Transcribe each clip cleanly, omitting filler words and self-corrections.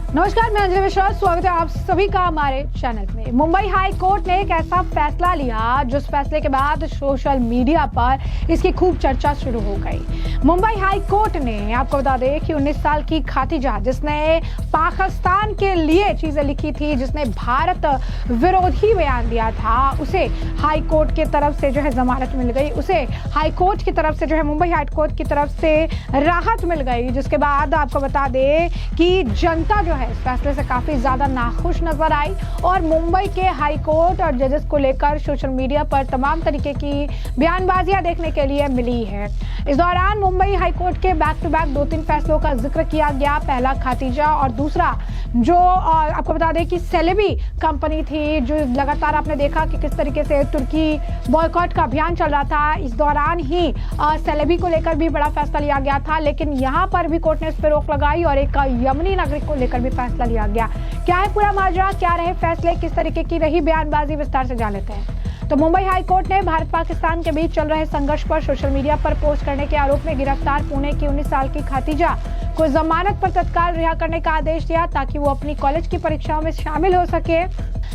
नमस्कार, मैं अंजलि मिश्रा। स्वागत है आप सभी का हमारे चैनल में। मुंबई हाई कोर्ट ने एक ऐसा फैसला लिया जिस फैसले के बाद सोशल मीडिया पर इसकी खूब चर्चा शुरू हो गई। मुंबई हाई कोर्ट ने आपको बता दें कि 19 साल की खातिजा, जिसने पाकिस्तान के लिए चीजें लिखी थी, जिसने भारत विरोधी बयान दिया था, उसे हाई कोर्ट की तरफ से जो है जमानत मिल गई। उसे हाई कोर्ट की तरफ से जो है मुंबई हाई कोर्ट की तरफ से राहत मिल गई, जिसके बाद आपको बता दें कि जनता जो है इस फैसले से काफी ज्यादा नाखुश नजर आई और मुंबई के हाई कोर्ट और जजेस को लेकर सोशल मीडिया पर तमाम तरीके की बयानबाजियां देखने के लिए मिली है। इस दौरान मुंबई हाई कोर्ट के बैक टू बैक 2-3 फैसलों का जिक्र किया गया। पहला खातिजा और दूसरा जो आपको बता दें कि सेलेबी कंपनी थी, जो लगातार आपने देखा कि किस तरीके से तुर्की बॉयकॉट का अभियान चल रहा था। इस दौरान ही सेलेबी को लेकर भी बड़ा फैसला लिया गया था, लेकिन यहाँ पर भी कोर्ट ने इस पर रोक लगाई और एक यमनी नागरिक को लेकर भी फैसला लिया गया। क्या है पूरा माजरा, क्या रहे फैसले, किस तरीके की रही बयानबाजी, विस्तार से जान लेते हैं। तो मुंबई हाई कोर्ट ने भारत पाकिस्तान के बीच चल रहे संघर्ष पर सोशल मीडिया पर पोस्ट करने के आरोप में गिरफ्तार पुणे की 19 साल की खातिजा को जमानत पर तत्काल रिहा करने का आदेश दिया ताकि वो अपनी कॉलेज की परीक्षाओं में शामिल हो सके।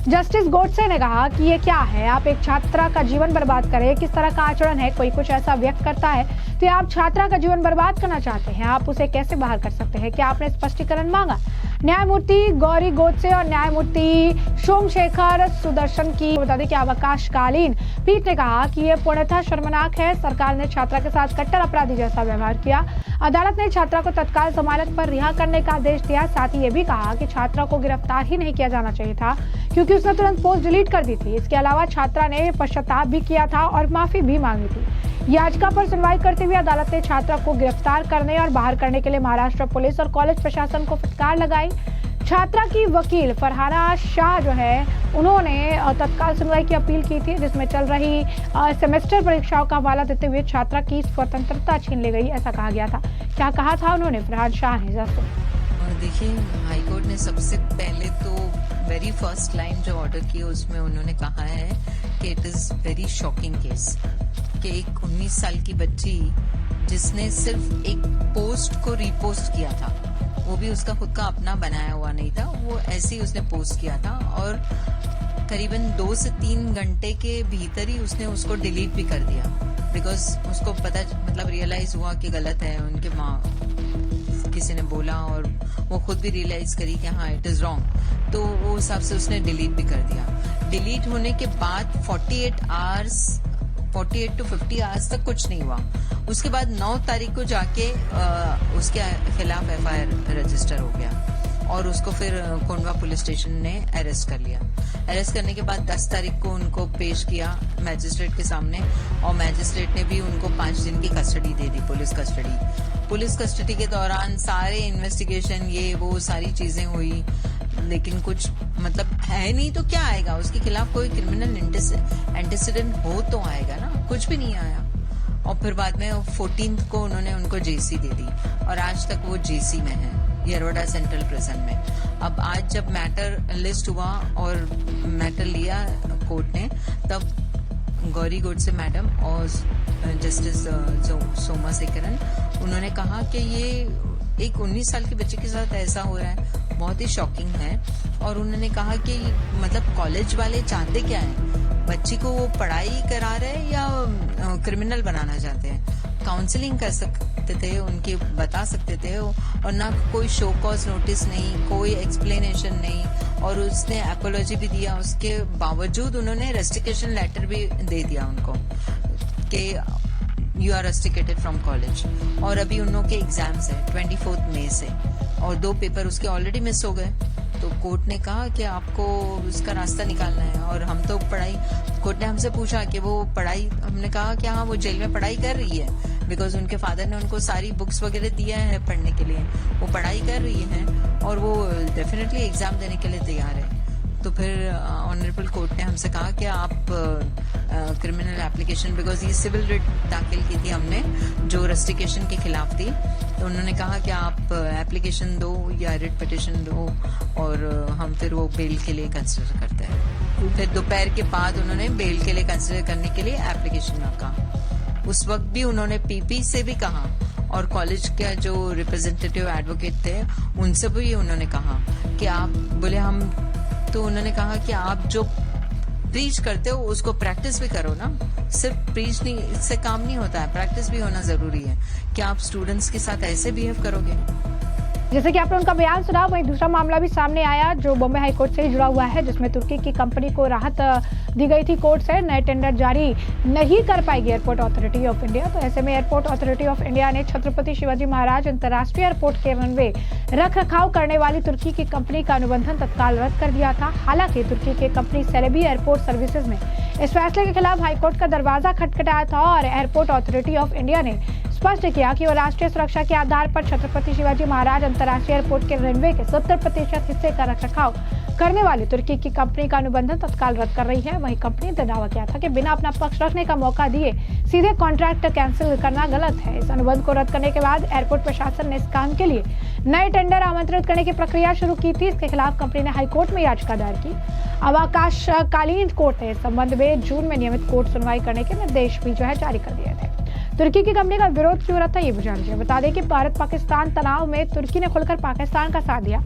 जस्टिस गोडसे ने कहा कि ये क्या है, आप एक छात्रा का जीवन बर्बाद करें, किस तरह का आचरण है। कोई कुछ ऐसा व्यक्त करता है तो आप छात्रा का जीवन बर्बाद करना चाहते हैं, आप उसे कैसे बाहर कर सकते हैं? क्या आपने स्पष्टीकरण मांगा? न्यायमूर्ति गौरी गोडसे और न्यायमूर्ति सोमशेखर सुदर्शन की बता दें कि अवकाशकालीन पीठ ने कहा कि यह पूर्णतः शर्मनाक है। सरकार ने छात्रा के साथ कट्टर अपराधी जैसा व्यवहार किया। अदालत ने छात्रा को तत्काल जमानत पर रिहा करने का आदेश दिया। साथ ही ये भी कहा कि छात्रा को गिरफ्तार ही नहीं किया जाना चाहिए था, क्योंकि उसने तुरंत पोस्ट डिलीट कर दी थी। इसके अलावा छात्रा ने पश्चाताप भी किया था और माफी भी मांगी थी। याचिका पर सुनवाई करते हुए अदालत ने छात्रा को गिरफ्तार करने और बाहर करने के लिए महाराष्ट्र पुलिस और कॉलेज प्रशासन को फटकार लगाई। छात्रा की वकील फरहाना शाह जो है, उन्होंने तत्काल सुनवाई की अपील की थी, जिसमें चल रही सेमेस्टर परीक्षाओं का हवाला देते हुए छात्रा की स्वतंत्रता छीन ली गई, ऐसा कहा गया था। क्या कहा था उन्होंने, फरहान शाह ने? और देखिए, हाईकोर्ट ने सबसे पहले तो वेरी फर्स्ट लाइन जो ऑर्डर की उसमें उन्होंने कहा है कि it is very shocking case कि एक 19 साल की बच्ची जिसने सिर्फ एक पोस्ट को रीपोस्ट किया था, वो भी उसका खुद का अपना बनाया हुआ नहीं था, वो ऐसे ही उसने पोस्ट किया था और करीबन 2 से 3 घंटे के भीतर ही उसने उसको डिलीट भी कर दिया, बिकॉज उसको पता मतलब रियलाइज हुआ कि गलत है। उनके माँ किसी ने बोला और वो खुद भी रियलाइज करी कि हाँ इट इज रॉन्ग, तो वो हिसाब से उसने डिलीट भी कर दिया। डिलीट होने के बाद 48 to 50 आवर्स तक कुछ नहीं हुआ। उसके बाद 9 तारीख को जाके उसके खिलाफ FIR रजिस्टर हो गया और उसको फिर कोंडवा पुलिस स्टेशन ने अरेस्ट कर लिया। अरेस्ट करने के बाद 10 तारीख को उनको पेश किया मैजिस्ट्रेट के सामने और मैजिस्ट्रेट ने भी उनको 5 दिन की कस्टडी दे दी, पुलिस कस्टडी। पुलिस कस्टडी के दौरान सारे इन्वेस्टिगेशन ये वो सारी चीजें हुई, लेकिन कुछ मतलब है नहीं तो क्या आएगा, उसके खिलाफ कोई क्रिमिनल एंटीसीडेंट हो तो आएगा ना, कुछ भी नहीं आया। और फिर बाद में 14 को उन्होंने उनको जेसी दे दी और आज तक वो जेसी में है, येरवडा सेंट्रल प्रिजन में। अब आज जब मैटर लिस्ट हुआ और मैटर लिया कोर्ट ने, तब गौरी गोडसे मैडम और जस्टिस सोमशेखरन उन्होंने कहा कि ये एक 19 साल के बच्चे के साथ ऐसा हो रहा है, बहुत ही शॉकिंग है। और उन्होंने कहा कि मतलब कॉलेज वाले चाहते क्या है, बच्ची को वो पढ़ाई करा रहे या क्रिमिनल बनाना चाहते हैं। काउंसलिंग कर सकते थे, उनके बता सकते थे, और ना कोई शो कॉज नोटिस नहीं, कोई एक्सप्लेनेशन नहीं, और उसने एपोलॉजी भी दिया। उसके बावजूद उन्होंने रेस्ट्रिक्शन लेटर भी दे दिया उनको कि you are restricted from college. और अभी उन लोगों के एग्जाम्स है 24 मई से और 2 पेपर उसके ऑलरेडी मिस हो गए। तो कोर्ट ने कहा कि आपको उसका रास्ता निकालना है। और हम तो पढ़ाई, कोर्ट ने हमसे पूछा कि वो पढ़ाई, हमने कहा कि हाँ वो जेल में पढ़ाई कर रही है, बिकॉज उनके फादर ने उनको सारी बुक्स वगैरह दिया है पढ़ने के लिए, वो पढ़ाई कर रही है और वो डेफिनेटली एग्जाम देने के लिए तैयार है। तो फिर ऑनरेबल कोर्ट ने हमसे कहा कि आप क्रिमिनल एप्लीकेशन, बिकॉज ये सिविल रिट दाखिल की थी हमने जो रेस्ट्रिक्शन के खिलाफ थी, तो उन्होंने कहा कि आप एप्लीकेशन दो या रिट पिटिशन दो और हम फिर वो बेल के लिए कंसिडर करते हैं। फिर दोपहर के बाद उन्होंने बेल के लिए कंसिडर करने के लिए एप्लीकेशन रखा। उस वक्त भी उन्होंने पीपी से भी कहा और कॉलेज के जो रिप्रेजेंटेटिव एडवोकेट थे उनसे भी उन्होंने कहा कि आप बोले हम, तो उन्होंने कहा कि आप जो प्रीच करते हो उसको प्रैक्टिस भी करो ना, सिर्फ प्रीच नहीं, इससे काम नहीं होता है, प्रैक्टिस भी होना जरूरी है। क्या आप स्टूडेंट्स के साथ ऐसे बिहेव करोगे? जैसे कि आपने उनका बयान सुना, वहीं दूसरा मामला भी सामने आया जो बॉम्बे हाई कोर्ट से ही जुड़ा हुआ है, जिसमें तुर्की की कंपनी को राहत दी गई थी कोर्ट से। नए टेंडर जारी नहीं कर पाएगी एयरपोर्ट अथॉरिटी ऑफ इंडिया। तो ऐसे में एयरपोर्ट अथॉरिटी ऑफ इंडिया ने छत्रपति शिवाजी महाराज अंतर्राष्ट्रीय एयरपोर्ट के रनवे रख रखाव करने वाली तुर्की की कंपनी का अनुबंधन तत्काल रद्द कर दिया था। हालांकि तुर्की की कंपनी सेलेबी एयरपोर्ट सर्विसेज ने इस फैसले के खिलाफ हाईकोर्ट का दरवाजा खटखटाया था और एयरपोर्ट अथॉरिटी ऑफ इंडिया ने स्पष्ट किया कि वो राष्ट्रीय सुरक्षा के आधार पर छत्रपति शिवाजी महाराज अंतर्राष्ट्रीय एयरपोर्ट के रनवे के 70% हिस्से का रखरखाव करने वाली तुर्की की कंपनी का अनुबंधन तत्काल रद्द कर रही है। वहीं कंपनी ने दावा किया था कि बिना अपना पक्ष रखने का मौका दिए सीधे कॉन्ट्रैक्ट कैंसिल करना गलत है। इस अनुबंध को रद्द करने के बाद एयरपोर्ट प्रशासन ने इस काम के लिए नए टेंडर आमंत्रित करने की प्रक्रिया शुरू की थी। इसके खिलाफ कंपनी ने हाईकोर्ट में याचिका दायर की। अवकाशकालीन कोर्ट ने इस संबंध में जून में नियमित कोर्ट सुनवाई करने के निर्देश भी जारी कर दिए थे। तुर्की की कंपनी का विरोध क्यों रहा था, ये भी जान लीजिए। बता दें कि भारत पाकिस्तान तनाव में तुर्की ने खुलकर पाकिस्तान का साथ दिया,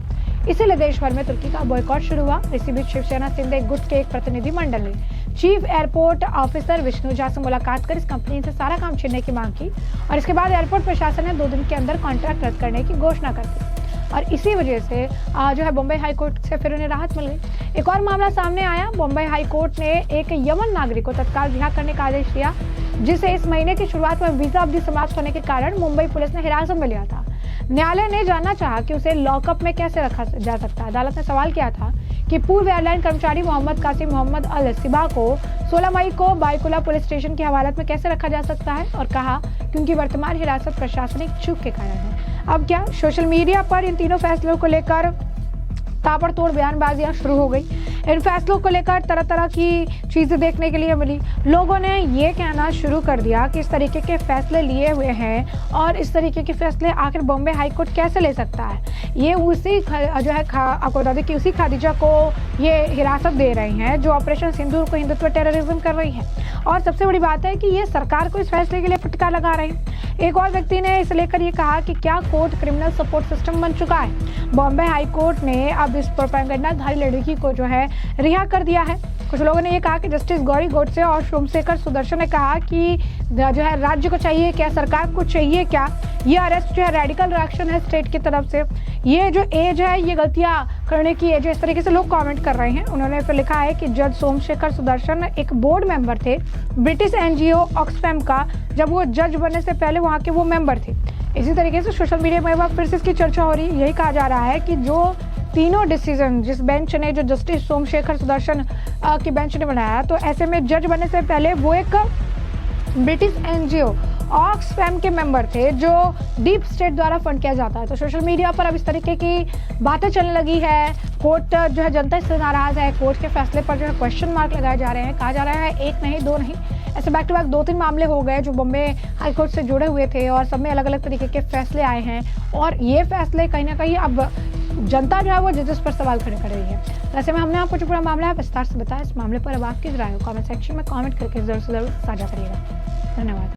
इसीलिए देश भर में तुर्की का बॉयकॉट शुरू हुआ। इसी बीच शिवसेना शिंदे गुट के एक प्रतिनिधि मंडल ने chief airport officer Vishnu Jha से मुलाकात कर इस कंपनी से सारा काम छीनने की मांग की और इसके बाद एयरपोर्ट प्रशासन ने 2 दिन के अंदर कॉन्ट्रैक्ट रद्द करने की घोषणा कर दी और इसी वजह से बॉम्बे हाई कोर्ट से फिर उन्हें राहत मिल गई। एक और मामला सामने आया। बॉम्बे हाई कोर्ट ने एक यमन नागरिक को तत्काल रिहा करने का आदेश दिया, जिसे इस महीने की शुरुआत में वीजा अवधि समाप्त होने के कारण मुंबई पुलिस ने हिरासत में लिया था। न्यायालय ने जानना चाहा कि उसे लॉकअप में कैसे रखा जा सकता है। अदालत ने सवाल किया था कि पूर्व एयरलाइन कर्मचारी मोहम्मद कासिम मोहम्मद अल सिबा को 16 मई को बायकुला पुलिस स्टेशन की हवालत में कैसे रखा जा सकता है और कहा कि उनकी वर्तमान हिरासत प्रशासनिक चूक के कारण है। अब क्या सोशल मीडिया पर इन तीनों फैसलों को लेकर ताबड़तोड़ बयानबाजियां शुरू हो गई। इन फैसलों को लेकर तरह तरह की चीजें देखने के लिए मिली। लोगों ने ये कहना शुरू कर दिया कि इस तरीके के फैसले लिए हुए हैं और इस तरीके के फैसले आखिर बॉम्बे हाई कोर्ट कैसे ले सकता है। ये उसी आपको बता दें कि उसी खादिजा को ये हिरासत दे रहे हैं जो ऑपरेशन सिंदूर को हिंदुत्व टेररिज्म कर रही है। और सबसे बड़ी बात है कि ये सरकार को इस फैसले के लिए फटकार लगा रहे हैं। एक और व्यक्ति ने इसे लेकर ये कहा कि क्या कोर्ट क्रिमिनल सपोर्ट सिस्टम बन चुका है। बॉम्बे हाई कोर्ट ने अब इस प्रोपेगेंडाधारी लड़की को रिहा कर दिया है। कुछ लोगों ने ये कहा कि जस्टिस गौरी गोडसे और सोमशेखर सुदर्शन ने कहा कि राज्य को चाहिए क्या, सरकार को चाहिए क्या, ये अरेस्ट रेडिकल रिएक्शन है स्टेट की तरफ से। ये जो एज है ये गलतियां करने की एज है, इस तरीके से लोग कमेंट कर रहे हैं। उन्होंने फिर लिखा है कि जज सोमशेखर सुदर्शन एक बोर्ड मेंबर थे ब्रिटिश एनजीओ ऑक्सफैम का, जब वो जज बनने से पहले वहाँ के वो मेंबर थे। इसी तरीके से सोशल मीडिया में फिर से इसकी चर्चा हो रही है। यही कहा जा रहा है कि जो तीनों डिसीजन जिस बेंच ने, जो जस्टिस सोमशेखर सुदर्शन की बेंच ने बनाया, तो ऐसे में जज बनने से पहले वो एक ब्रिटिश एनजीओ ऑक्सफैम के मेंबर थे जो डीप स्टेट द्वारा फंड किया जाता है। तो सोशल मीडिया पर अब इस तरीके की बातें चलने लगी है। कोर्ट जनता इससे नाराज है। कोर्ट के फैसले पर क्वेश्चन मार्क लगाए जा रहे हैं। कहा जा रहा है 1 नहीं 2 नहीं, ऐसे बैक टू बैक 2-3 मामले हो गए जो बॉम्बे हाई कोर्ट से जुड़े हुए थे और सब में अलग अलग तरीके के फैसले आए हैं। और ये फैसले कहीं ना कहीं अब जनता वो जजेस पर सवाल खड़े कर रही है। वैसे में हमने आपको जो पूरा मामला है विस्तार से बताया। इस मामले पर अब आपकी राय हो कमेंट सेक्शन में कमेंट करके जरूर से जरूर साझा करिएगा। धन्यवाद।